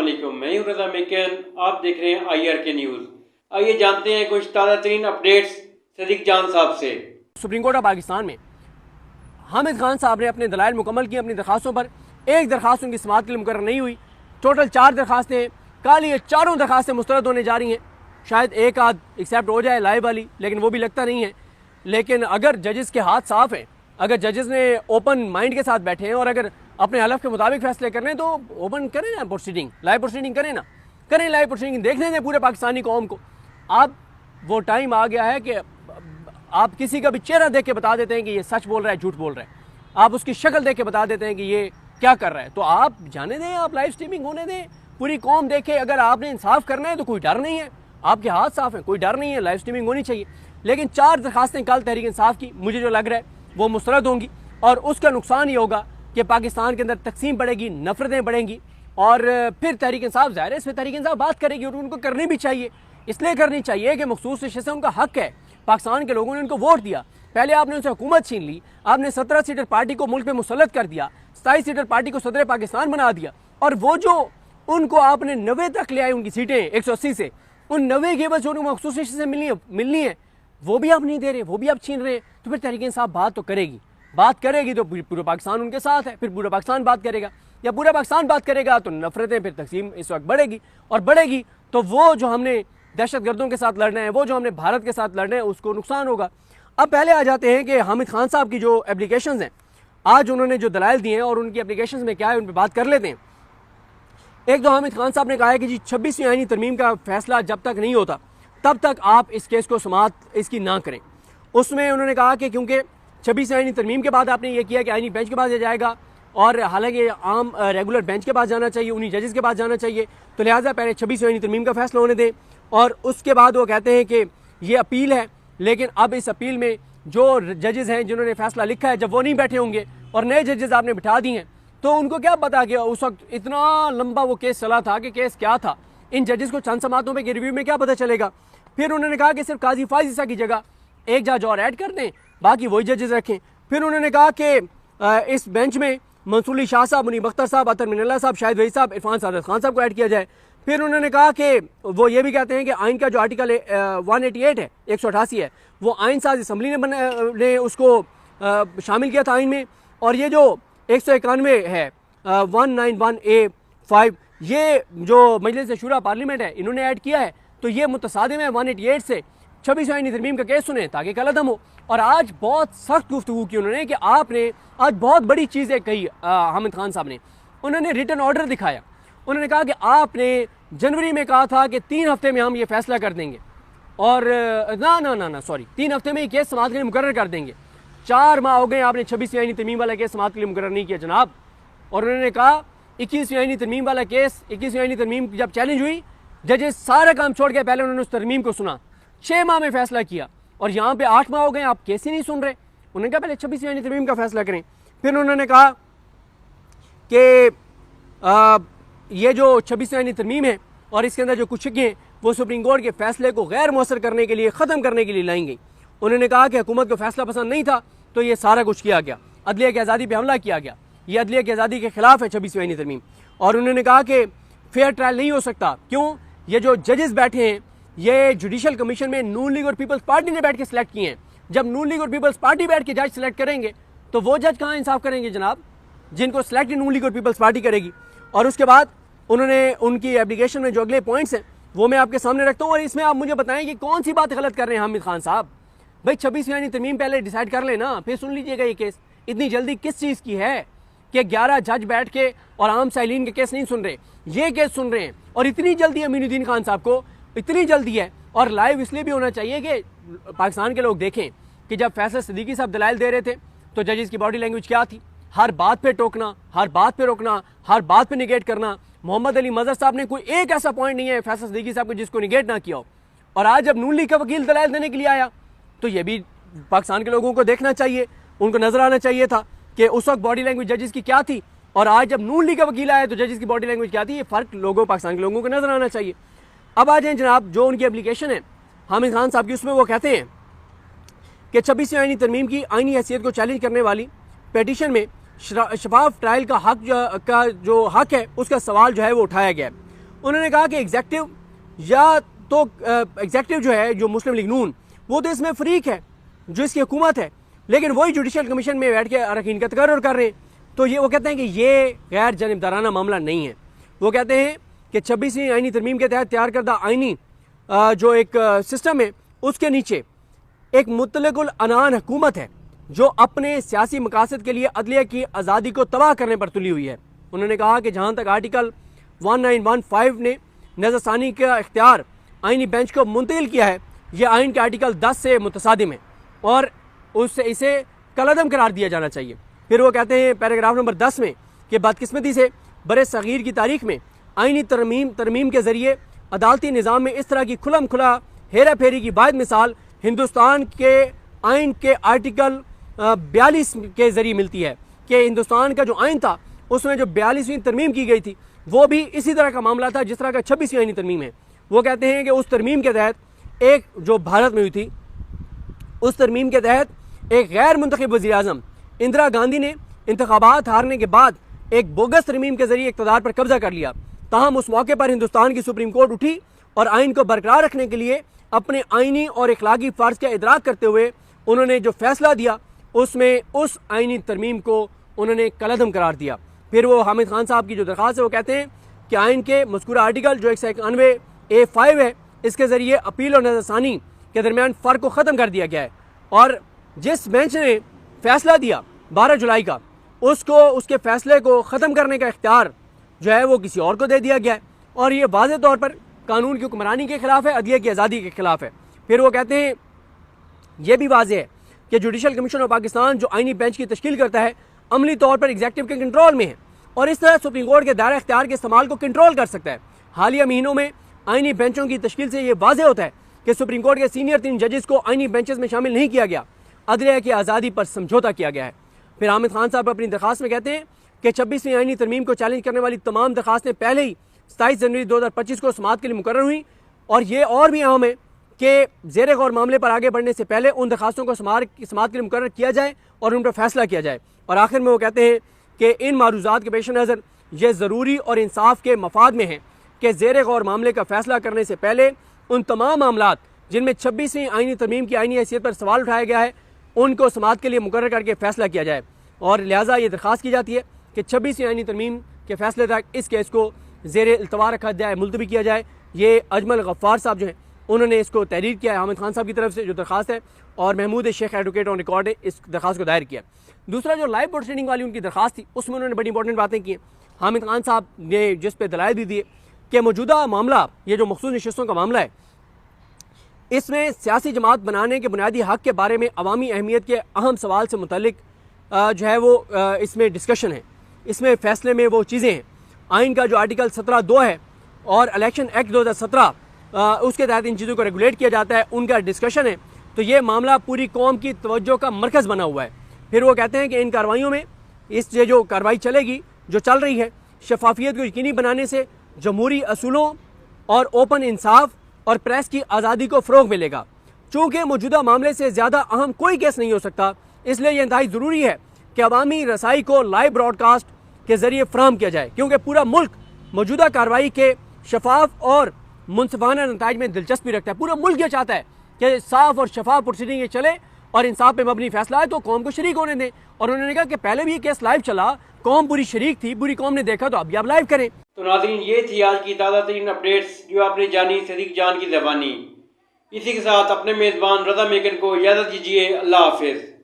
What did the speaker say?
अस्सलामुअलैकुम, मैं हूं रज़ा मेकन। आप देख रहे हैं IRK न्यूज़। आइए जानते हैं कुछ ताज़ा तरीन अपडेट्स सदीक जान साहब से। सुप्रीम कोर्ट ऑफ पाकिस्तान में हामिद खान साहब ने अपने दलाइल मुकम्मल की। अपनी दरखास्तों पर एक दरखास्त उनकी समाअत के लिए मुकर्रर नहीं हुई। टोटल 4 दरखास्तें हैं। कल ये चारों दरखास्तें मुस्तरद होने जा रही हैं। शायद एक आध एक्सेप्ट हो जाए लाइव वाली, लेकिन वो भी लगता नहीं है। लेकिन अगर जजेस के हाथ साफ हैं, अगर जजेस ने ओपन माइंड के साथ बैठे हैं और अगर अपने हलफ के मुताबिक फैसले करने हैं तो ओपन करें ना प्रोसीडिंग, लाइव प्रोसीडिंग करें ना, करें लाइव प्रोसीडिंग, देखने दें पूरे पाकिस्तानी कौम को। अब वो टाइम आ गया है कि आप किसी का भी चेहरा देख के बता देते हैं कि ये सच बोल रहा है, झूठ बोल रहा है। आप उसकी शक्ल देख के बता देते हैं कि ये क्या कर रहा है। तो आप जाने दें, आप लाइव स्ट्रीमिंग होने दें, पूरी कौम देखे। अगर आपने इंसाफ करना है तो कोई डर नहीं है, आपके हाथ साफ है, कोई डर नहीं है, लाइव स्ट्रीमिंग होनी चाहिए। लेकिन 4 दरखास्तें कल तहरीक इंसाफ की मुझे जो लग रहा है वो मुस्तरद होंगी और उसका नुकसान ये होगा कि पाकिस्तान के अंदर तकसीम बढ़ेगी, नफरतें बढ़ेंगी और फिर तहरीक इंसाफ, ज़ाहिर है इस पर तहरीक इंसाफ बात करेगी और उनको करनी भी चाहिए। इसलिए करनी चाहिए कि मखसूस विषय से उनका हक है। पाकिस्तान के लोगों ने उनको वोट दिया, पहले आपने उनसे हुकूमत छीन ली, आपने 17 सीटर पार्टी को मुल्क पे मुसल्लत कर दिया, 27 सीटर पार्टी को सदर पाकिस्तान बना दिया और वो जो उनको आपने 90 तक ले आए उनकी सीटें 180 से, उन 90 के बस जो उनको मखसूस विषय से मिलनी है वो भी आप नहीं दे रहे, वो भी आप छीन रहे हैं। तो फिर तहरीक इंसाफ बात तो करेगी, बात करेगी तो पूरा पाकिस्तान उनके साथ है, फिर पूरा पाकिस्तान बात करेगा। या पूरा पाकिस्तान बात करेगा तो नफरतें, फिर तकसीम इस वक्त बढ़ेगी और बढ़ेगी तो वो जो हमने दहशत गर्दों के साथ लड़ना है, वो जो हमने भारत के साथ लड़ना है, उसको नुकसान होगा। अब पहले आ जाते हैं कि हामिद खान साहब की जो एप्लीकेशंस हैं, आज उन्होंने जो दलाइल दिए हैं और उनकी एप्लीकेशंस में क्या है उन पर बात कर लेते हैं। एक तो हामिद खान साहब ने कहा है कि जी 26वीं आईनी तरमीम का फैसला जब तक नहीं होता तब तक आप इस केस को समाअत इसकी ना करें। उसमें उन्होंने कहा कि क्योंकि 26वीं आईनी तरमीम के बाद आपने ये किया कि आईनी बेंच के पास जाएगा और हालांकि आम रेगुलर बेंच के पास जाना चाहिए, उन्हीं जजेस के पास जाना चाहिए, तो लिहाजा पहले 26वीं आईनी तरमीम का फैसला होने दें। और उसके बाद वो कहते हैं कि ये अपील है, लेकिन अब इस अपील में जो जजेस हैं जिन्होंने फैसला लिखा है, जब वो नहीं बैठे होंगे और नए जजेस आपने बिठा दिए हैं तो उनको क्या पता कि उस वक्त इतना लंबा वो केस चला था कि केस क्या था। इन जजेस को चंद समातों पे रिव्यू में क्या पता चलेगा। फिर उन्होंने कहा कि सिर्फ काजी फाजिसा की जगह एक जज और ऐड कर दें, बाकी वही जजेस रखें। फिर उन्होंने कहा कि इस बेंच में मंसूर अली शाह साहब, मुनीब अख्तर साहब, अतर मिनल्ला साहब, शाहिद वही साहब, इरफान सादत खान साहब को ऐड किया जाए। फिर उन्होंने कहा कि वो ये भी कहते हैं कि आइन का जो आर्टिकल 188 है, 188 है, वो आइन साज असम्बली ने उसको शामिल किया था आइन में। और ये जो 191 है 191A5, ये जो मजलिस शूरा पार्लियामेंट है इन्होंने ऐड किया है, तो ये मुतसादिम है 188 से। 26वीं आईनी तरमीम का केस सुने ताकि कल अदम हो। और आज बहुत सख्त गुफ्तगू की उन्होंने कि आपने आज बहुत बड़ी चीज़ें कही। हामिद खान साहब ने उन्होंने रिटन ऑर्डर दिखाया। उन्होंने कहा कि आपने जनवरी में कहा था कि 3 हफ्ते में हम ये फैसला कर देंगे और ना सॉरी 3 हफ्ते में ये केस समाअत के लिए मुकर्रर कर देंगे। 4 माह हो गए आपने 26वीं आईनी तरमीम वाला केस समाअत के लिए मुकर्रर नहीं किया जनाब। और उन्होंने कहा 21वीं आईनी तरमीम वाला केस, 21वीं आईनी तरमीम जब चैलेंज हुई, जजेस सारा काम छोड़ के पहले उन्होंने उस तरमीम को सुना, 6 माह में फैसला किया और यहाँ पे 8 माह हो गए आप केस ही नहीं सुन रहे। उन्होंने कहा पहले 26वीं आईनी तरमीम का फैसला करें। फिर उन्होंने कहा कि ये जो 26वीं आईनी तरमीम है और इसके अंदर जो कुछ हैं वो सुप्रीम कोर्ट के फैसले को गैर मौसर करने के लिए, ख़त्म करने के लिए लाई गई। उन्होंने कहा कि हुकूमत को फैसला पसंद नहीं था तो ये सारा कुछ किया गया, अदलिया की आज़ादी पर हमला किया गया, ये अदलिया की आज़ादी के खिलाफ है 26वीं आईनी तरमीम। और उन्होंने कहा कि फेयर ट्रायल नहीं हो सकता। क्यों? ये जो जजेस बैठे हैं ये जुडिशल कमीशन में नून लीग और पीपल्स पार्टी ने बैठ के सिलेक्ट किए हैं। जब नून लीग और पीपल्स पार्टी बैठ के जज सिलेक्ट करेंगे तो वो जज कहाँ इंसाफ करेंगे जनाब, जिनको सिलेक्ट नून लीग और पीपल्स पार्टी करेगी। और उसके बाद उन्होंने उनकी एप्लीकेशन में जो अगले पॉइंट्स हैं वो मैं आपके सामने रखता हूँ और इसमें आप मुझे बताएं कि कौन सी बात गलत कर रहे हैं हामिद खान साहब। भाई 26वीं आईनी तरमीम पहले डिसाइड कर लेना, फिर सुन लीजिएगा ये केस। इतनी जल्दी किस चीज़ की है कि 11 जज बैठ के और आम साइलिन के केस नहीं सुन रहे, ये केस सुन रहे हैं। और इतनी जल्दी अमीनुद्दीन खान साहब को, इतनी जल्दी है। और लाइव इसलिए भी होना चाहिए कि पाकिस्तान के लोग देखें कि जब फैसल सिद्दीकी साहब दलाइल दे रहे थे तो जजेस की बॉडी लैंग्वेज क्या थी, हर बात पे टोकना, हर बात पे रोकना, हर बात पे निगेट करना। मोहम्मद अली मजहर साहब ने कोई एक ऐसा पॉइंट नहीं है फैसल सिद्दीकी साहब को जिसको निगेट ना किया हो। और आज जब नून लीग का वकील दलाइल देने के लिए आया तो ये भी पाकिस्तान के लोगों को देखना चाहिए, उनको नजर आना चाहिए था कि उस वक्त बॉडी लैंग्वेज जजेस की क्या थी और आज जब नून लीग का वकील आया तो जजेस की बॉडी लैंग्वेज क्या थी। ये फर्क लोगों, पाकिस्तान के लोगों को नजर आना चाहिए। अब आ जाए जनाब, जो उनकी एप्लीकेशन है हामिद खान साहब की, उसमें वो कहते हैं कि 26वीं आईनी तरमीम की आईनी हैसियत को चैलेंज करने वाली पेटिशन में शफाफ ट्रायल का हक जो है उसका सवाल जो है वो उठाया गया है। उन्होंने कहा कि एग्जेक्टिव या तो एग्जेक्टिव जो है, जो मुस्लिम लीग नून, वो तो इसमें फरीक है जो इसकी हुकूमत है, लेकिन वही जुडिशल कमीशन में बैठ के अरकान का तकर्रुर कर रहे हैं। तो ये वो कहते हैं कि ये गैर जानिबदाराना मामला नहीं है। वो कहते हैं कि 26वीं आइनी तरमीम के तहत तैयार करदा आइनी जो एक सिस्टम है, उसके नीचे एक मुतलकुल अनान हुकूमत है जो अपने सियासी मकासद के लिए अदलिया की आज़ादी को तबाह करने पर तुली हुई है। उन्होंने कहा कि जहाँ तक आर्टिकल 1915 ने नज़रसानी का इख्तियार आइनी बेंच को मुंतकिल किया है, यह आइन के आर्टिकल 10 से मुतसादिम है और उससे इसे कलअदम करार दिया जाना चाहिए। फिर वो कहते हैं पैराग्राफ नंबर 10 में कि बदकिस्मती से बरे सगीर की तारीख में आइनी तरमीम के ज़रिए अदालती निज़ाम में इस तरह की खुलम खुला हेरा फेरी की वाहिद मिसाल हिंदुस्तान के आइन के आर्टिकल 42 के ज़रिए मिलती है कि हिंदुस्तान का जो आइन था उसमें जो 42वीं तरमीम की गई थी वो भी इसी तरह का मामला था जिस तरह का 26वीं आइनी तरमीम है। वो कहते हैं कि उस तरमीम के तहत एक जो भारत में हुई थी, उस तरमीम के तहत एक गैर मुंतखब वज़ीर आज़म इंदिरा गांधी ने इंतखाबात हारने के बाद एक बोगस तरमीम के जरिए इक़्तिदार पर कब्जा कर लिया। ताहम उस मौके पर हिंदुस्तान की सुप्रीम कोर्ट उठी और आइन को बरकरार रखने के लिए अपने आइनी और इखलाकी फ़र्ज का इदराक करते हुए उन्होंने जो फैसला दिया उसमें उस आइनी तरमीम को उन्होंने कलअदम करार दिया। फिर वो हामिद खान साहब की जो दरख्वास्त है वो कहते हैं कि आइन के मज़कूरा आर्टिकल जो 191A5 है, इसके ज़रिए अपील और नज़रसानी के दरमियान फ़र्क को ख़त्म कर दिया गया है और जिस बेंच ने फैसला दिया 12 जुलाई का, उसको उसके फैसले को ख़त्म करने का इख्तियार जो है वो किसी और को दे दिया गया है और ये वाज़ेह तौर पर कानून की हुक्मरानी के खिलाफ है, अदलिया की आज़ादी के खिलाफ है। फिर वो कहते हैं यह भी वाज़ेह है कि जुडिशल कमीशन ऑफ पाकिस्तान जो आइनी बेंच की तश्कील करता है अमली तौर पर एग्जेक्टिव के कंट्रोल में है और इस तरह सुप्रीम कोर्ट के दायरा इख्तियार के इस्तेमाल को कंट्रोल कर सकता है। हालिया महीनों में आइनी बेंचों की तश्कील से यह वाज़ेह होता है कि सुप्रीम कोर्ट के सीनियर 3 जजेस को आइनी बेंचेस में शामिल नहीं किया गया, अदलिया की आज़ादी पर समझौता किया गया है। फिर हामिद खान साहब अपनी दरख्वास्त में कहते हैं कि 26वीं आइनी तरमीम को चैलेंज करने वाली तमाम दरख्वास्तें पहले ही 27 जनवरी 2025 को समाअत के लिए मुकर्रर हुई और ये और भी अहम है कि ज़ेर गौर मामले पर आगे बढ़ने से पहले उन दरखास्तों को समाअत के लिए मुकर्रर किया जाए और उन पर फैसला किया जाए। और आखिर में वो कहते हैं कि इन मारूज़ात के पेश नज़र यह ज़रूरी और इंसाफ के मफाद में है कि ज़ेर गौर मामले का फैसला करने से पहले उन तमाम मामलात जिनमें 26वीं आइनी तरमीम की आइनी हैसियत पर सवाल उठाया गया है उनको समाअत के लिए मुकर्रर करके फैसला किया जाए और लिहाजा ये दरख्वास्त की जाती है कि 26वीं आइनी तरमीम के फैसले तक इस केस को ज़ेर इल्तवा रखा जाए, मुलतवी किया जाए। ये अजमल गफ्फार साहब जो हैं उन्होंने इसको तहरीर किया है हामिद खान साहब की तरफ से जो दरख्वास्त है और Mahmood Sheikh advocate on record ने इस दरख्वास्त को दायर किया। दूसरा जो लाइव प्रोसीडिंग वाली उनकी दरख्वास्त थी उसमें उन्होंने बड़ी इंपॉर्टेंट बातें की। हामिद खान साहब ने जिस पे दलाइल भी दिए कि मौजूदा मामला, ये जो मखसूस नशिस्तों का मामला है, इसमें सियासी जमात बनाने के बुनियादी हक़ के बारे में अवामी अहमियत के अहम सवाल से मुतल्लिक जो है वो इसमें डिस्कशन है। इसमें फ़ैसले में वो चीज़ें हैं, आइन का जो आर्टिकल 17(2) है और इलेक्शन एक्ट 2017 उसके तहत इन चीज़ों को रेगुलेट किया जाता है, उनका डिस्कशन है। तो ये मामला पूरी कौम की तवज्जो का मरकज़ बना हुआ है। फिर वो कहते हैं कि इन कार्रवाइयों में इस जो कार्रवाई चलेगी, जो चल रही है, शफाफियत को यकीनी बनाने से जमहूरी असूलों और ओपन इंसाफ और प्रेस की आज़ादी को फ़रोग़ मिलेगा। चूँकि मौजूदा मामले से ज़्यादा अहम कोई केस नहीं हो सकता, इसलिए यह इंतहाई ज़रूरी है कि अवामी रसाई को लाइव ब्रॉडकास्ट के ज़रिए फ्राहम किया जाए, क्योंकि पूरा मुल्क मौजूदा कार्रवाई के शफाफ और मुनसिफाना नताइज में दिलचस्पी रखता है। पूरा मुल्क ये चाहता है कि साफ और शफाफ प्रोसीडिंग चले और इंसाफ पे मबनी फैसला है तो कौम को शरीक होने दें। और उन्होंने कहा कि पहले भी ये केस लाइव चला, कौम पूरी शरीक थी, पूरी कौम ने देखा, तो अब भी आप लाइव करें। तो नाज़रीन, ये थी आज की ताज़ा तरीन अपडेट्स जो आपने जानी सदीक जान की ज़बानी। इसी के साथ अपने मेज़बान रज़ा मेकन को इजाज़त दीजिए। अल्लाह हाफ़िज़।